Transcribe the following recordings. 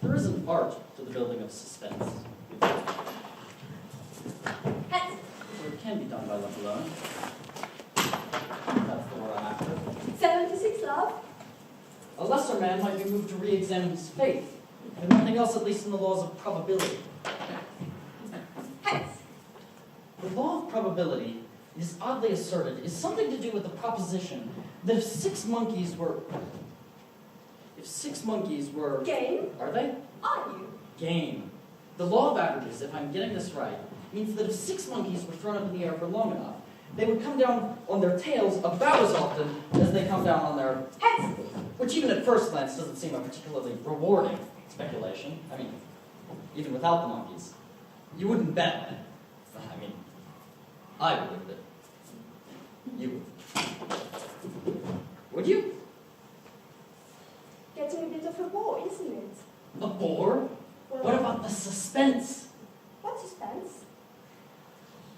There is an art to the building of suspense. Heads. So it can be done by luck alone. That's the word I'm after. 76, love. A lesser man might be moved to re-examine his faith, and nothing else, at least in the laws of probability. Heads. The law of probability, it is oddly asserted, is something to do with the proposition that if six monkeys were... Game. Are they? Are you? Game. The law of averages, if I'm getting this right, means that if six monkeys were thrown up in the air for long enough, they would come down on their tails about as often as they come down on their Heads. which even at first glance doesn't seem a particularly rewarding speculation. I mean, even without the monkeys. You wouldn't bet on it. I mean, I would, but you would. Would you? Getting a bit of a bore, isn't it? A bore? Well, What about the suspense? what suspense?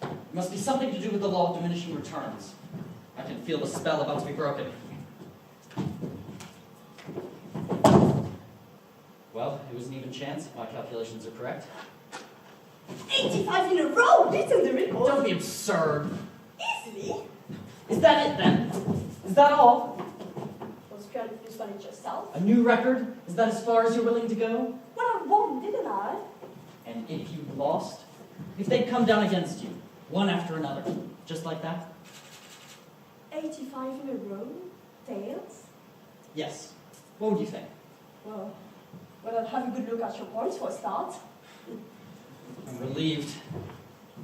It must be something to do with the law of diminishing returns. I can feel the spell about to be broken. Well, it was an even chance if my calculations are correct. 85 in a row, beaten the record. Don't be absurd. Easily. Is that it then? Is that all? Was purely this one it yourself? A new record? Is that as far as you're willing to go? Well, I won, didn't I? And if you lost? If they'd come down against you, one after another, just like that? 85 in a row? Tails? Yes. What would you think? Well, I'll have a good look at your points for a start. I'm relieved.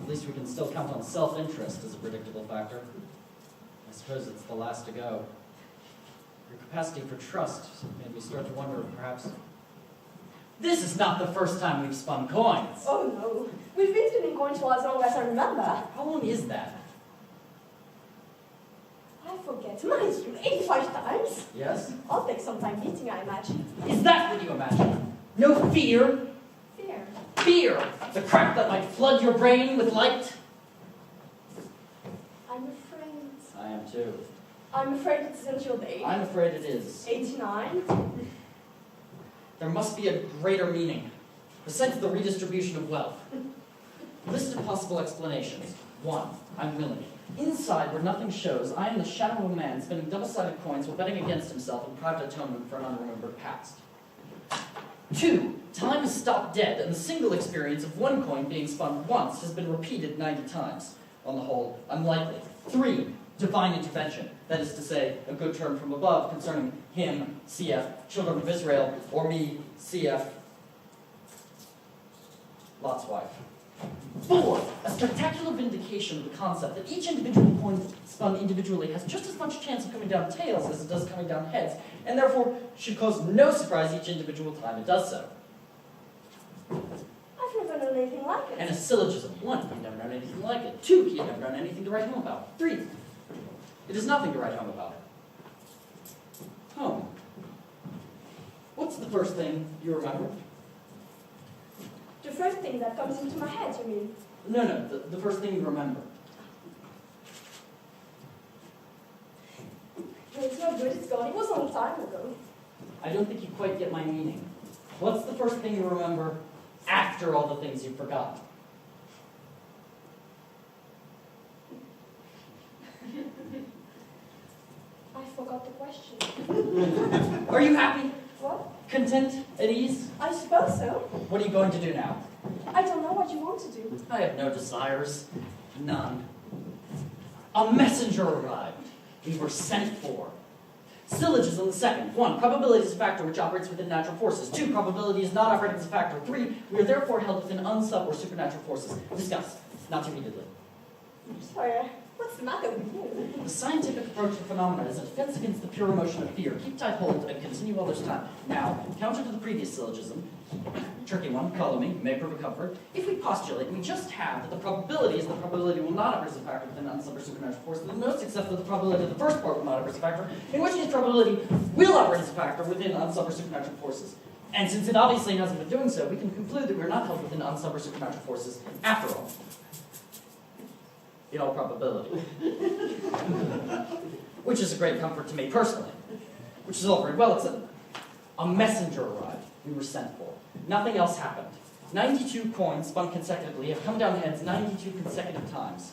At least we can still count on self-interest as a predictable factor. I suppose it's the last to go. Your capacity for trust made me start to wonder if perhaps... This is not the first time we've spun coins. Oh no, we've been spinning coins for as long as I remember. How long is that? I forget. Mind you, 85 times. Yes? I'll take some time beating, I imagine. Is that what you imagine? No fear? Fear. Fear! The crack that might flood your brain with light? I'm afraid. I am too. I'm afraid it isn't your day. I'm afraid it is. 89. There must be a greater meaning, besides the redistribution of wealth. List of possible explanations. 1. I'm willing. Inside, where nothing shows, I am the shadow of a man spinning double-sided coins while betting against himself in private atonement for an unremembered past. 2. Time has stopped dead, and the single experience of one coin being spun once has been repeated 90 times. On the whole, unlikely. 3. Divine intervention. That is to say, a good term from above concerning him, cf. Children of Israel, or me, cf. Lot's wife. 4. A spectacular vindication of the concept that each individual coin spun individually has just as much chance of coming down tails as it does coming down heads, and therefore should cause no surprise each individual time it does so. I've never known anything like it. And a syllogism. 1. He had never known anything like it. 2. He had never known anything to write home about. 3. It is nothing to write home about. Home. What's the first thing you remember? The first thing that comes into my head, you mean? No, the first thing you remember. No, it's not good, it's gone. It was a long time ago. I don't think you quite get my meaning. What's the first thing you remember after all the things you've forgotten? I forgot the question. Are you happy? What? Content? At ease? I suppose so. What are you going to do now? I don't know what you want to do. I have no desires. None. A messenger arrived. We were sent for. Syllogism the second. 1. Probability is a factor which operates within natural forces. 2. Probability is not operating as a factor. 3. We are therefore held within unsub or supernatural forces. Discuss. Not too heatedly. Sorry, what's the matter with you? The scientific approach to phenomena is a defense against the pure emotion of fear. Keep tight hold and continue while there's time. Now, counter to the previous syllogism, tricky one, follow me, may prove a comfort. If we postulate, we just have that the probability is the probability will not operate as a factor within unsub or supernatural forces, the most except for the probability of the first part will not operate as a factor, in which case probability will operate as a factor within unsub or supernatural forces. And since it obviously hasn't been doing so, we can conclude that we are not held within unsub or supernatural forces after all. In all probability. Which is a great comfort to me personally. Which is all very well, except a messenger arrived. We were sent for. Nothing else happened. 92 coins spun consecutively have come down heads 92 consecutive times.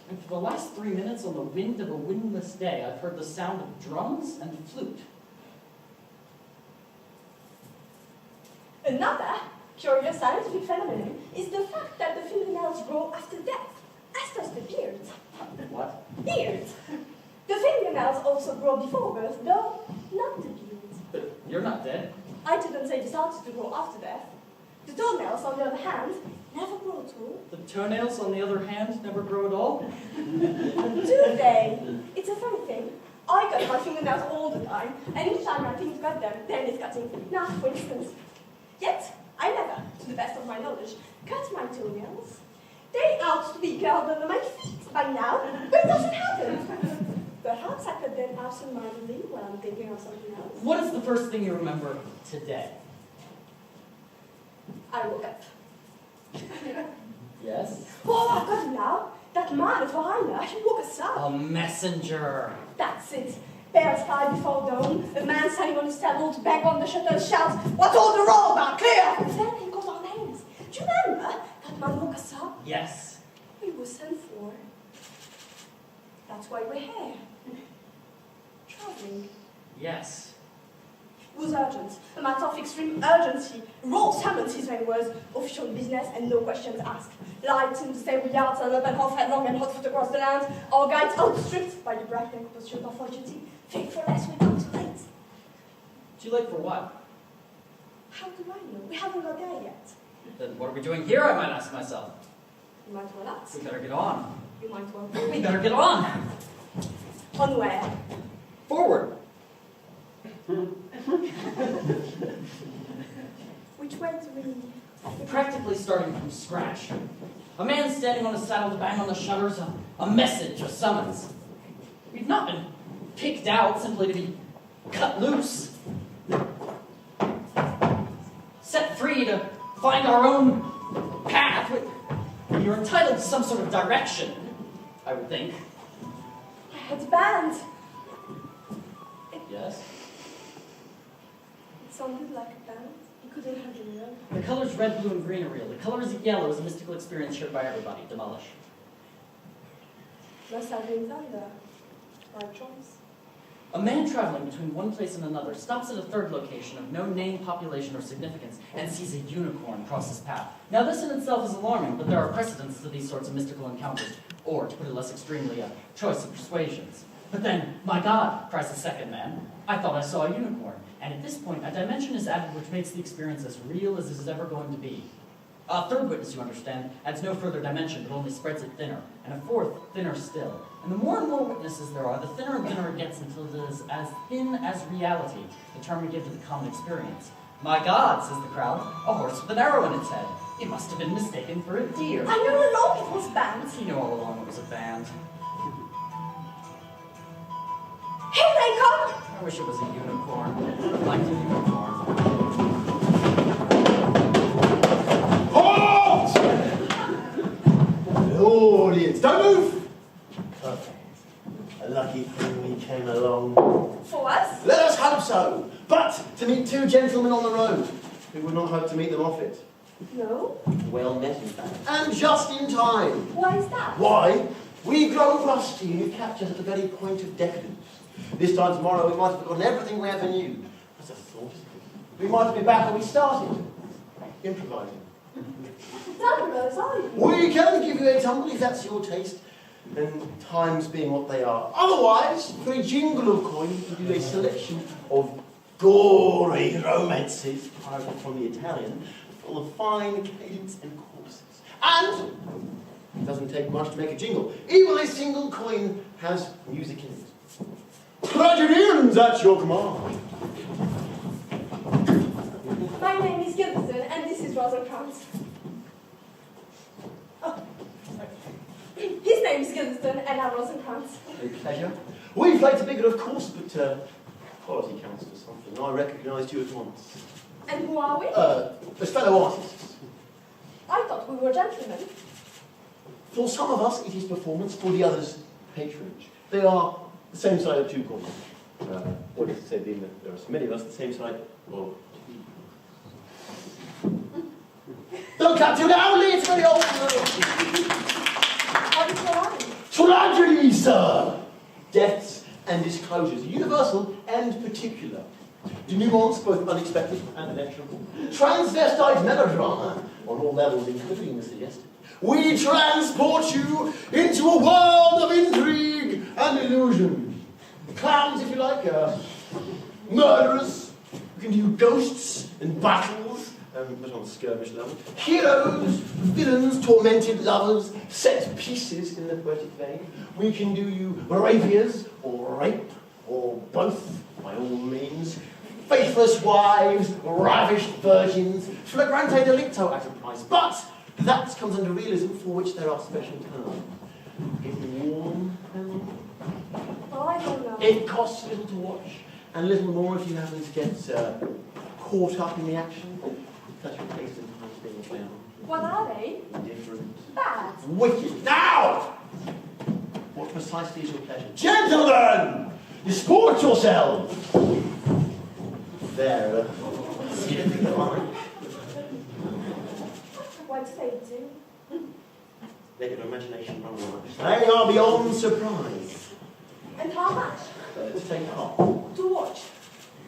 And for the last 3 minutes on the wind of a windless day, I've heard the sound of drums and flute. Another curious scientific phenomenon is the fact that the fingernails grow after death, as does the beard. What? Beard! The fingernails also grow before birth, though not the beard. But you're not dead. I didn't say they started to grow after death. The toenails, on the other hand, never grow at all. The toenails, on the other hand, never grow at all. Do they? It's a funny thing. I cut my fingernails all the time, and each time I think to cut them, then it's cutting. Now, for instance. Yet, I never, to the best of my knowledge, cut my toenails. They ought to be curled under my feet by now, but it doesn't happen. Perhaps I cut them absent-mindedly while I'm thinking of something else. What is the first thing you remember today? I woke up. Yes? Oh, I've got it now. That man at Lahaina, he woke us up. A messenger. That's it. Pale sky before dawn, a man standing on his table to bang on the shutter shouts, "What's all the roll about? Clear!" And then he got our names. Do you remember? That man woke us up. Yes. We were sent for. That's why we're here. Traveling. Yes. It was urgent. A matter of extreme urgency. Raw summons, his main words. Official business and no questions asked. Lights in the stable yards and up and off headlong and hot foot across the land. Our guides outstripped by the breakneck pursuit of our duty. Faithfulness, we come too late. Too late for what? How do I know? We haven't got there yet. Then what are we doing here, I might ask myself. You might well ask. We better get on. You might well. We better get on. On where? Forward. Which way do we... Practically starting from scratch. A man standing on a saddle to bang on the shutters, a message, a summons. We've not been picked out simply to be cut loose. Set free to find our own path. You're entitled to some sort of direction, I would think. My head's banned. Yes? It sounded like a band. You couldn't have been real. The colors red, blue, and green are real. The colors yellow is a mystical experience shared by everybody. Demolish. Must have been thunder. By choice. A man traveling between one place and another stops at a third location of no name, population, or significance and sees a unicorn cross his path. Now this in itself is alarming, but there are precedents to these sorts of mystical encounters, or, to put it less extremely, a choice of persuasions. But then, my God, cries the second man, I thought I saw a unicorn. And at this point, a dimension is added which makes the experience as real as it is ever going to be. A third witness, you understand, adds no further dimension, but only spreads it thinner. And a fourth, thinner still. And the more and more witnesses there are, the thinner and thinner it gets until it is as thin as reality, the term we give to the common experience. My God, says the crowd, a horse with an arrow in its head. It must have been mistaken for a deer. I knew all along it was banned. You knew all along it was a band. Here they come! I wish it was a unicorn. I'd like a unicorn. Halt! The audience, don't move! Perfect. A lucky thing we came along. For us? Let us hope so. But to meet two gentlemen on the road who would not hope to meet them off it. No. Well met, in fact. And just in time. Why is that? Why? We've grown rusty and you've captured at the very point of decadence. This time tomorrow we might have forgotten everything we ever knew. That's a thought. We might be back where we started. Improvising. Dumbbells, are you? We can give you a tumble if that's your taste. And times being what they are. Otherwise, for a jingle of coin, we can do a selection of gory romances, pirated from the Italian, full of fine cadence and courses. And it doesn't take much to make a jingle. Even a single coin has music in it. Tragedians at your command. My name is Gilberton, and this is Rosencrantz. Oh, sorry. His name is Gilberton, and I'm Rosencrantz. A pleasure. We played a bigger, of course, but quality counts for something. I recognised you at once. And who are we? As fellow artists. I thought we were gentlemen. For some of us, it is performance. For the others, patronage. They are the same side of two coins. Or just to say, being that there are so many of us, the same side of Don't clap too loudly, it's very old. What is your line? Tragedy, sir! Deaths and disclosures, universal and particular. Denouements, both unexpected and inevitable. Transvestite melodrama on all levels, including the suggested. We transport you into a world of intrigue and illusion. Clowns, if you like, murderers. We can do ghosts and battles, but on skirmish level. Heroes, villains, tormented lovers, set pieces in the poetic vein. We can do you rapiers, or rape, or both, by all means. Faithless wives, ravished virgins, flagrante delicto at a price. But that comes under realism, for which there are special terms. It's warm, Oh, I don't know. it costs little to watch, and little more if you happen to get caught up in the action. That's your taste in times being a clown. What are they? Different. Bad. Wicked. Now! What precisely is your pleasure? Gentlemen! Disport yourselves! There. Skipping the line. What do they do? Let your imagination run wild. They are beyond surprise. And how much? To take part. To watch.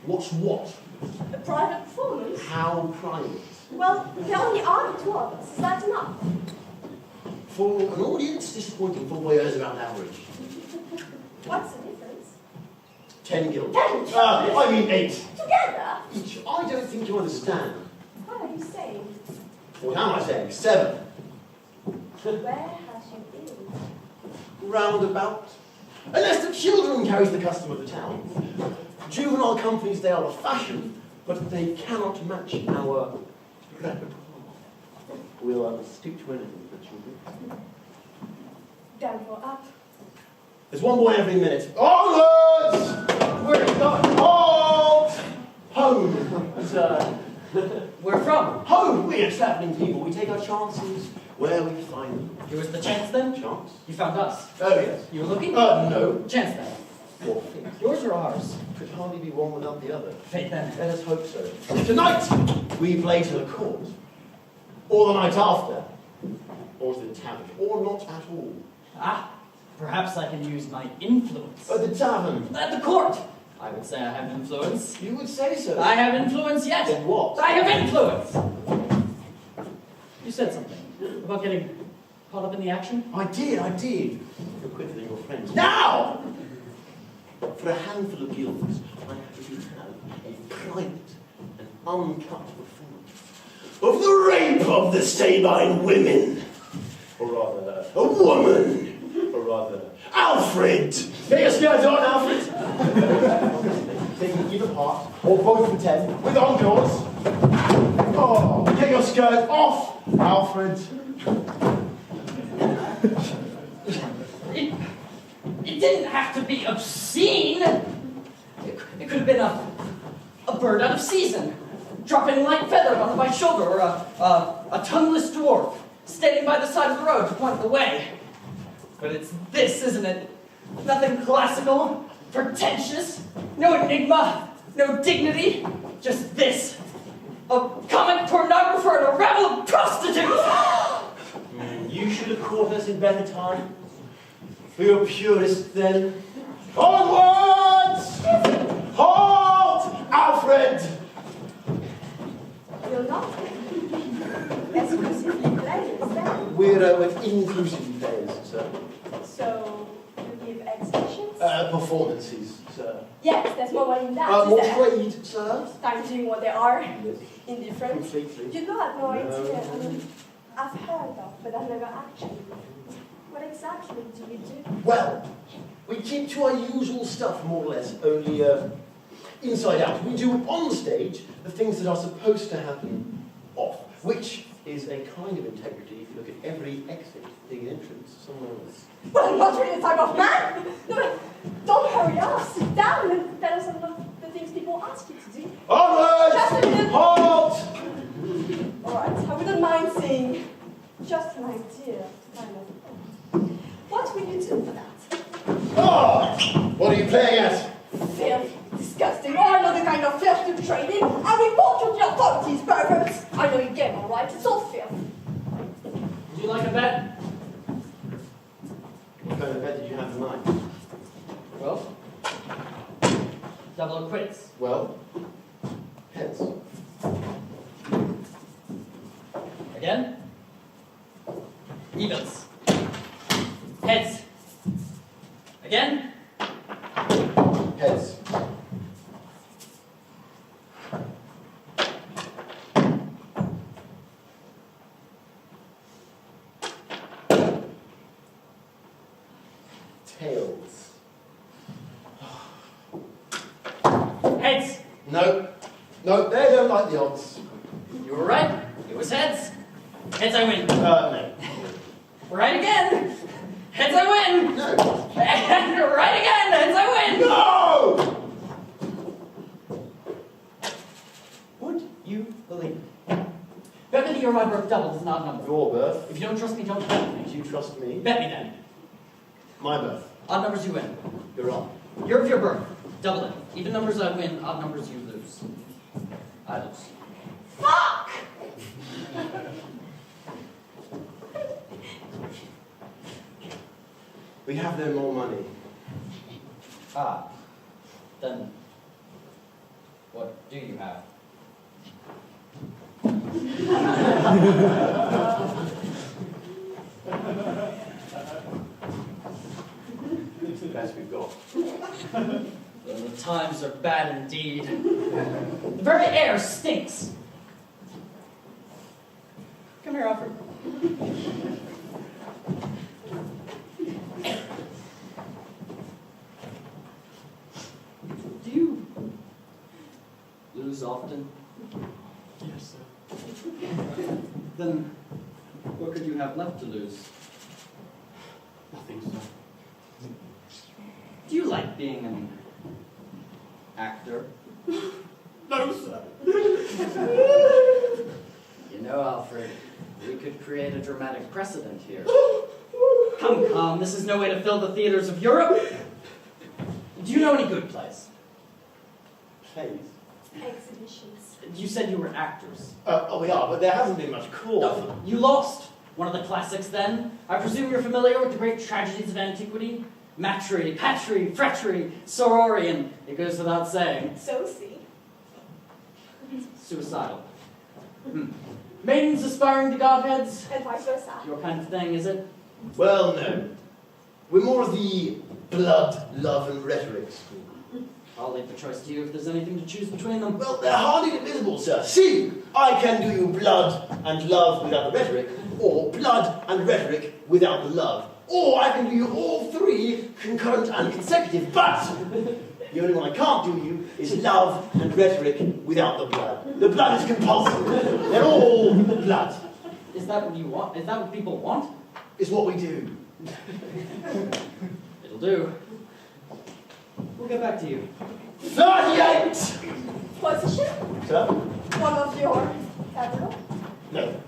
Watch what? A private performance? How private? Well, there only are two of us. Is that enough? For an audience, disappointing for voyeurs about average. What's the difference? 10 guilders. 10? I mean 8. Together? Each. I don't think you understand. What are you saying? What am I saying? 7. Where has she been? Roundabout. Unless the children carries the custom of the town. Juvenile companies, they are a fashion, but they cannot match our repertoire. We'll stoop to anything for children. Down for up. There's one boy every minute. Onwards! Where are you going? Halt! Home. Sir. Where from? Home! We are travelling people. We take our chances where we find them. Give us the chance then? Chance? You found us. Oh, yes. You were looking? No. Chance then. Your fate Yours or ours? could hardly be one without the other. Fate then. Let us hope so. Tonight, we play to the court. Or the night after. Or to the tavern. Or not at all. Ah, perhaps I can use my influence. At the tavern. At the court! I would say I have influence. You would say so. I have influence yet. Then what? I have influence! You said something about getting caught up in the action. I did. You're quicker than your friends. Now! For a handful of guilders, I have to have a private and uncut performance of the rape of the Sabine women. Or rather, a woman. Or rather, Alfred. Get your skirts on, Alfred. They can either part, or both pretend, with encores. Oh, get your skirt off, Alfred. It didn't have to be obscene. It could have been a bird out of season, dropping light feather onto my shoulder, or a tongueless dwarf standing by the side of the road to point the way. But it's this, isn't it? Nothing classical, pretentious, no enigma, no dignity, just this. A comic pornographer and a rabble of prostitutes! You should have caught us in better time. We were purists then. Onwards! Halt! Alfred! You're not. Exclusively players then. We're inclusive players, sir. So, you give exhibitions? Performances, sir. Yes, there's more money in that. More is there? played, sir. Time doing what they are. Yes. Indifferent. Completely. You do have no idea. No. I mean, I've heard of, but I've never actually. What exactly do you do? Well, we keep to our usual stuff, more or less, only inside out. We do on stage the things that are supposed to happen off, which is a kind of integrity if you look at every exit, big entrance, somewhere else. Well, I'm not really the type of man! No, don't hurry up. Sit down and tell us some of the things people ask you to do. Onwards! Just a minute. Halt! Alright, I wouldn't mind seeing just an idea, kind of. What will you do for that? Oh! What are you playing at? Filth. the kind of filth you trade in, and report you to the authorities, perverts. I know your game, all right. It's all filth. Would you like a bet? What kind of bet did you have tonight? Well, double or quits. Well, heads. Again? Evens. Heads. Again? Heads. Tails. Heads. No. No, they don't like the odds. You were right. It was heads. Heads I win. No. Right again. Heads I win. No. And right again. Heads I win. No! Would you believe it? Bet me that your my birth double does not number. Your birth. If you don't trust me, don't bet me. Do you trust me? Bet me then. My birth. Odd numbers you win. You're on. Year of your birth. Double it. Even numbers I win, odd numbers you lose. I lose. Fuck! We have no more money. Ah. Then, what do you have? It's the best we've got. Then the times are bad indeed. The very air stinks. Come here, Alfred. Do you lose often? Yes, sir. Then what could you have left to lose? Nothing, sir. Do you like being an actor? No, sir. You know, Alfred, we could create a dramatic precedent here. Come, this is no way to fill the theaters of Europe. Do you know any good plays? Plays. Exhibitions. You said you were actors. Oh, we are, but there hasn't been much call. No, you lost one of the classics then. I presume you're familiar with the great tragedies of antiquity? Matry, patry, fratry, sorority, and it goes without saying, So see. suicidal. Maidens aspiring to godheads? And vice versa. Your kind of thing, is it? Well, no. We're more of the blood, love, and rhetoric school. I'll leave the choice to you if there's anything to choose between them. Well, they're hardly divisible, sir. See, I can do you blood and love without the rhetoric, or blood and rhetoric without the love. Or I can do you all three concurrent and consecutive, but the only one I can't do you is love and rhetoric without the blood. The blood is compulsory. They're all blood. Is that what you want? Is that what people want? It's what we do. It'll do. We'll get back to you. 38! Position? Sir? One of your several? No.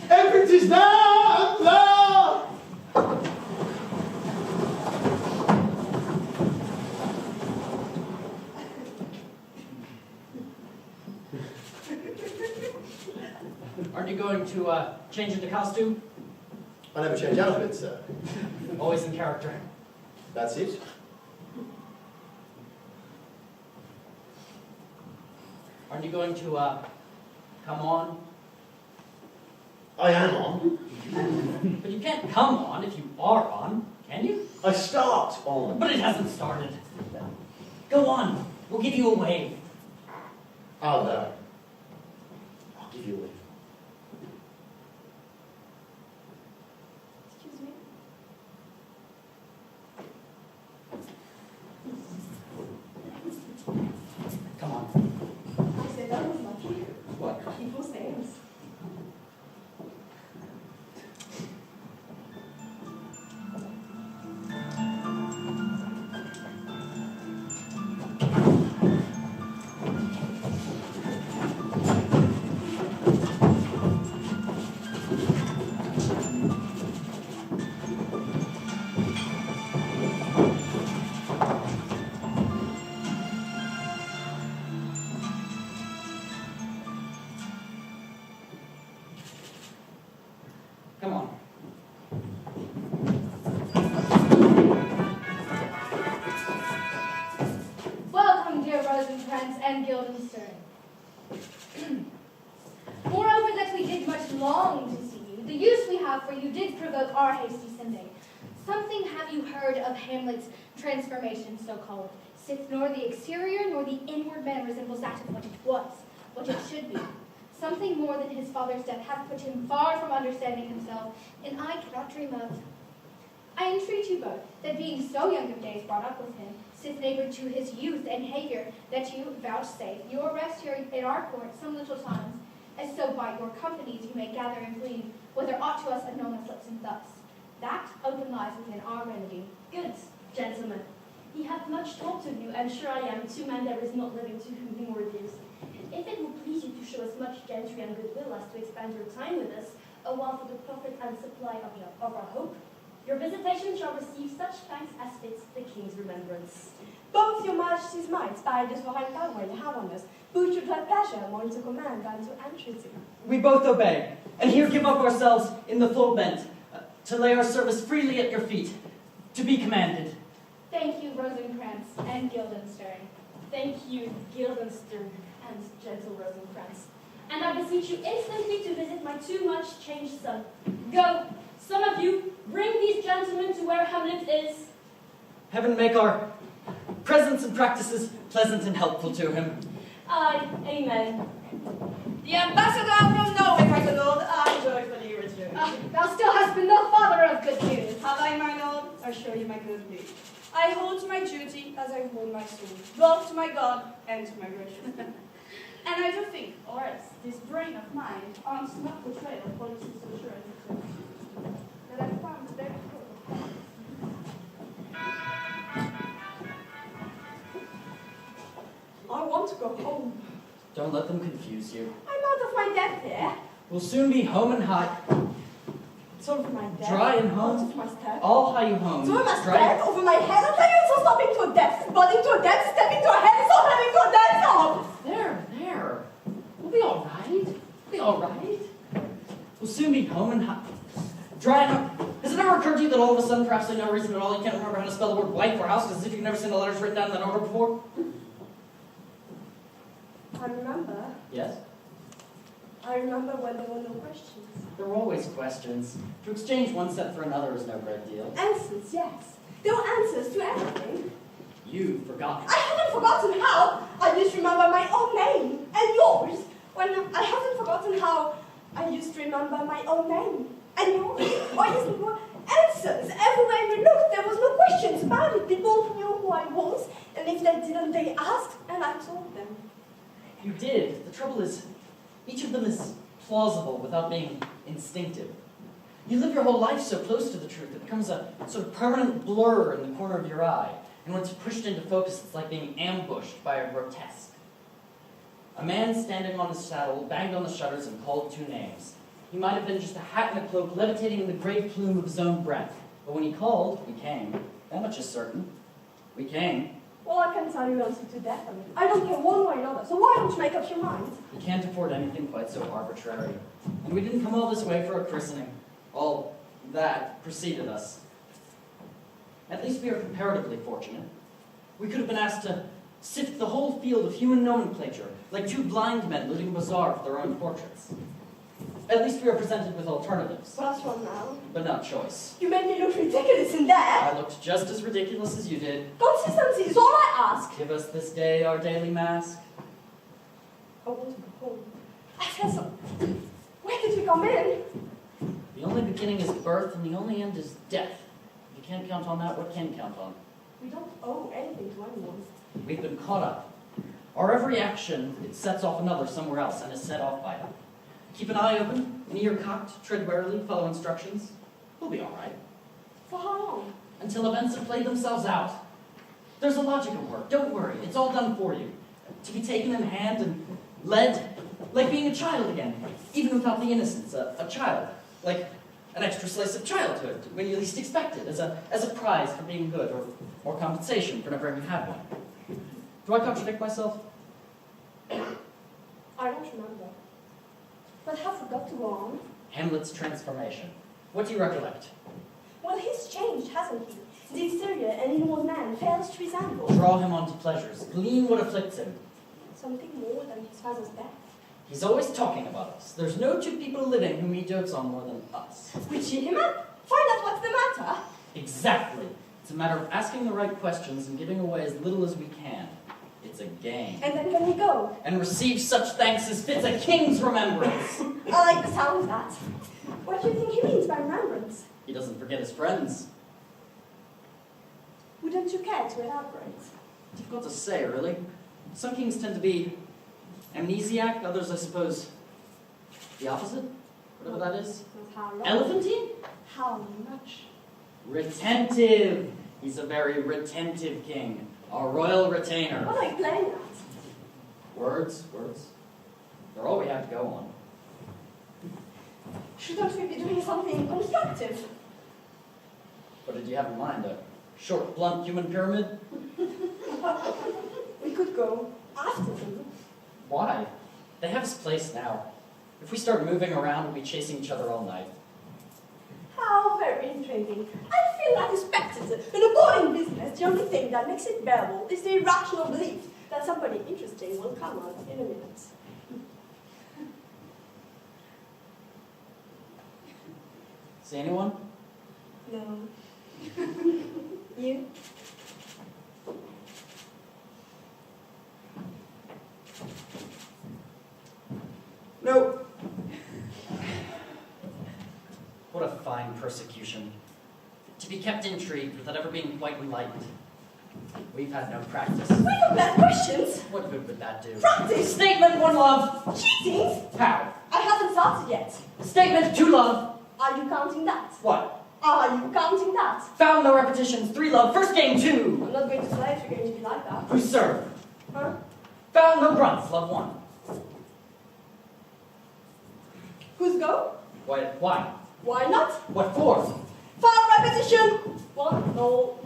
Evidence is there! Aren't you going to change into costume? I never change outfits, sir. Always in character. That's it. Aren't you going to come on? I am on. But you can't come on if you are on, can you? I start on. But it hasn't started. Go on. We'll give you a wave. I'll give you a wave. Excuse me? Come on. I said that was lucky. What? People's names. and Guildenstern. Moreover, that we did much long to see you, the use we have for you did provoke our hasty sending. Something have you heard of Hamlet's transformation, so-called, sith nor the exterior nor the inward man resembles that of what it was, what it should be. Something more than his father's death hath put him far from understanding himself, and I cannot dream of. I entreat you both, that being so young of days brought up with him, sith neighbor to his youth and behavior, that you vouchsafe your rest here in our court some little times, as so by your companies you may gather and glean, whether aught to us unknown afflicts him thus. That open lies within our remedy. Good, gentlemen. He hath much talked of you, and sure I am, two men there is not living to whom he more dears. If it will please you to show us much gentry and goodwill as to expend your time with us, a while for the profit and supply of our hope, your visitation shall receive such thanks as fits the king's remembrance. Both your majesty's might, by this behind power you have on us, both should have pleasure more to command than to entreaty. We both obey, and here give up ourselves in the full bent, to lay our service freely at your feet, to be commanded. Thank you, Rosencrantz and Guildenstern. Thank you, Guildenstern and gentle Rosencrantz. And I beseech you instantly to visit my too much changed son. Go, some of you, bring these gentlemen to where Hamlet is. Heaven make our presence and practices pleasant and helpful to him. Aye, amen. The ambassador from Norway, my lord, I joyfully return. Thou still hast been no father of good news. Have I, my lord? Assure you my good news. I hold to my duty as I hold my soul, both to my God and to my gracious and I do think, or else, this brain of mine arms not the trail of policy's assurance that I found the very coat. I want to go home. Don't let them confuse you. I'm out of my depth here. We'll soon be home and high. It's over my death. Dry and Out home. of my step. I'll hie you home. It's over my Dry- step, over my head. I'll tell you it's all stopping to a depth, budding to a depth, stepping to a head, it's all heading to a depth. Oh. There. We'll be all right. We'll be all right. We'll soon be home and high. Dry and home. Has it ever occurred to you that all of a sudden, for absolutely no reason at all, you can't remember how to spell the word wife or house as if you've never seen the letters written down in that order before? I remember. Yes? I remember when there were no questions. There were always questions. To exchange one set for another is no great deal. Answers, yes. There were answers to everything. You've forgotten. I haven't forgotten how I used to remember my own name and yours. When I haven't forgotten how I used to remember my own name and yours. Or there were answers everywhere we looked. There was no questions about it. People knew who I was, and if they didn't, they asked, and I told them. You did. The trouble is, each of them is plausible without being instinctive. You live your whole life so close to the truth, it becomes a sort of permanent blur in the corner of your eye. And when it's pushed into focus, it's like being ambushed by a grotesque. A man standing on his saddle banged on the shutters and called two names. He might have been just a hat and a cloak levitating in the grey plume of his own breath. But when he called, we came. That much is certain. We came. Well, I can tell you answer to that. I don't care one way or another, so why don't you make up your mind? We can't afford anything quite so arbitrary. And we didn't come all this way for a christening. All that preceded us. At least we are comparatively fortunate. We could have been asked to sift the whole field of human nomenclature, like two blind men looting a bazaar for their own portraits. At least we are presented with alternatives, What's wrong now? but not choice. You made me look ridiculous in that. I looked just as ridiculous as you did. Consistency is all I ask. Give us this day our daily mask. I want to go home. I said so. Where did we come in? The only beginning is birth, and the only end is death. If you can't count on that, what can you count on? We don't owe anything to anyone. We've been caught up. Our every action, it sets off another somewhere else and is set off by them. Keep an eye open, an ear cocked, tread warily, follow instructions. We'll be all right. For how long? Until events have played themselves out. There's a logic at work. Don't worry. It's all done for you. To be taken in hand and led, like being a child again, even without the innocence. A child, like an extra slice of childhood when you least expect it, as a prize for being good, or compensation for never having had one. Do I contradict myself? I don't remember. But I forgot to go on. Hamlet's transformation. What do you recollect? Well, he's changed, hasn't he? The exterior and inward man fails to resemble. Draw him onto pleasures. Glean what afflicts him. Something more than his father's death. He's always talking about us. There's no two people living whom he jokes on more than us. We cheat him up. Find out what's the matter. Exactly. It's a matter of asking the right questions and giving away as little as we can. It's a game. And then when we go, And receive such thanks as fits a king's remembrance. I like the sound of that. What do you think he means by remembrance? He doesn't forget his friends. Wouldn't you care to elaborate? Difficult to say, really. Some kings tend to be amnesiac, others, I suppose, the opposite, whatever that is. How long? Elephantine? How much? Retentive. He's a very retentive king. A royal retainer. What are you playing at? Words. They're all we have to go on. Shouldn't we be doing something constructive? What did you have in mind? A short, blunt human pyramid? We could go after them. Why? They have his place now. If we start moving around, we'll be chasing each other all night. How very intriguing. I feel like respected. In a boring business, the only thing that makes it bearable is the irrational belief that somebody interesting will come out in a minute. See anyone? No. You? No. What a fine persecution. To be kept intrigued without ever being quite enlightened. We've had no practice. We don't have questions. What good would that do? Practice. Statement one love. Cheating? How? I haven't started yet. Statement two love. Are you counting that? What? Are you counting that? Found no repetitions. Three love. First game two. I'm not going to play if you're going to be like that. Who serve? Huh? Found no grunts. Love one. Who's go? Why? Why not? What for? Foul repetition! One, no.